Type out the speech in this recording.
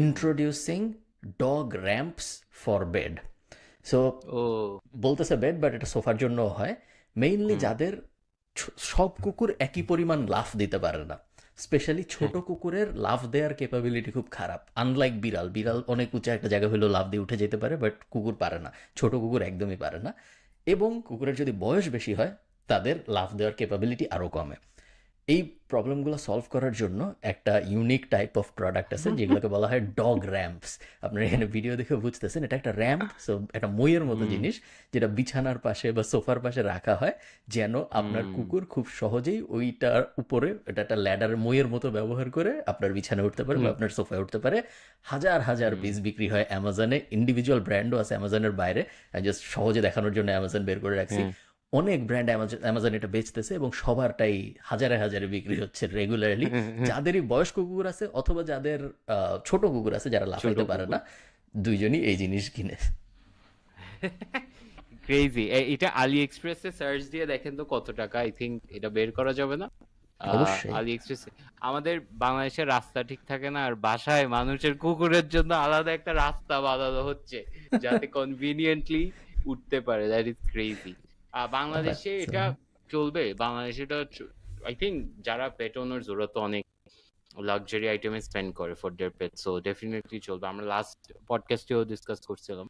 Introducing dog ramps for bed. So ও। বলতেছে bed, but এটা সোফার জন্য হয়। Mainly hmm. যাদের সব কুকুর একই পরিমাণ লাফ দিতে পারে না, স্পেশালি ছোট হুম। কুকুরের লাফ দেওয়ার ক্যাপাবিলিটি খুব খারাপ। আনলাইক বিড়াল, বিড়াল অনেক উঁচা একটা জায়গা হলেও লাফ দিয়ে উঠে যেতে পারে, বাট কুকুর পারে না। ছোট কুকুর একদমই পারে না। এবং কুকুরের যদি বয়স বেশি হয়, তাদের লাফ দেওয়ার ক্যাপাবিলিটি আরও কমে। এই প্রবলেমগুলো সলভ করার জন্য একটা ইউনিক টাইপ অফ প্রোডাক্ট আছে যেগুলোকে বলা হয় ডগ র্যাম্পস। আপনারা এখানে ভিডিও দেখে বুঝতেছেন এটা একটা র্যাম্প, সো একটা মইয়ের মতো হুম। জিনিস, যেটা বিছানার পাশে বা সোফার পাশে রাখা হয়, যেন আপনার হুম। কুকুর খুব সহজেই ওইটার উপরে, এটা একটা ল্যাডার মইয়ের মতো ব্যবহার করে আপনার বিছানায় উঠতে পারে বা হুম। আপনার সোফায় উঠতে পারে। হাজার হাজার হুম। পিস বিক্রি হয় অ্যামাজনে, ইন্ডিভিজুয়াল ব্র্যান্ডও আছে অ্যামাজনের বাইরে। জাস্ট সহজে দেখানোর জন্য অ্যামাজন বের করে রাখছি। হ্যাঁ। অনেক ব্র্যান্ড অ্যামাজন এটা বেচতেছে এবং সবারটাই হাজারে হাজারে বিক্রি হচ্ছে রেগুলারলি। যাদেরই বয়স্ক কুকুর আছে অথবা যাদের ছোট কুকুর আছে যারা ছোট লাফাইতে পারে কুকুর। না, দুইজনই এই জিনিস কিনে। ক্রেজি। এটা আলি এক্সপ্রেসে সার্চ দিয়ে দেখেন তো কত টাকা। আই থিংক এটা বের করা যাবে না অবশ্যই। আলি এক্সপ্রেসে। আমাদের বাংলাদেশের রাস্তা ঠিক থাকে না, আর বাসায় মানুষের কুকুরের জন্য আলাদা একটা রাস্তা বানানো হচ্ছে যাতে কনভিনিয়েন্টলি উঠতে পারে। That is crazy. বাংলাদেশে আচ্ছা। এটা চলবে। বাংলাদেশে এটা আই থিংক যারা পেট ওনার্স ওরা তো অনেক লাক্সারি আইটেমে স্পেন্ড করে for their pet, so definitely চলবে। আমরা লাস্ট পডকাস্টেও ডিসকাস করছিলাম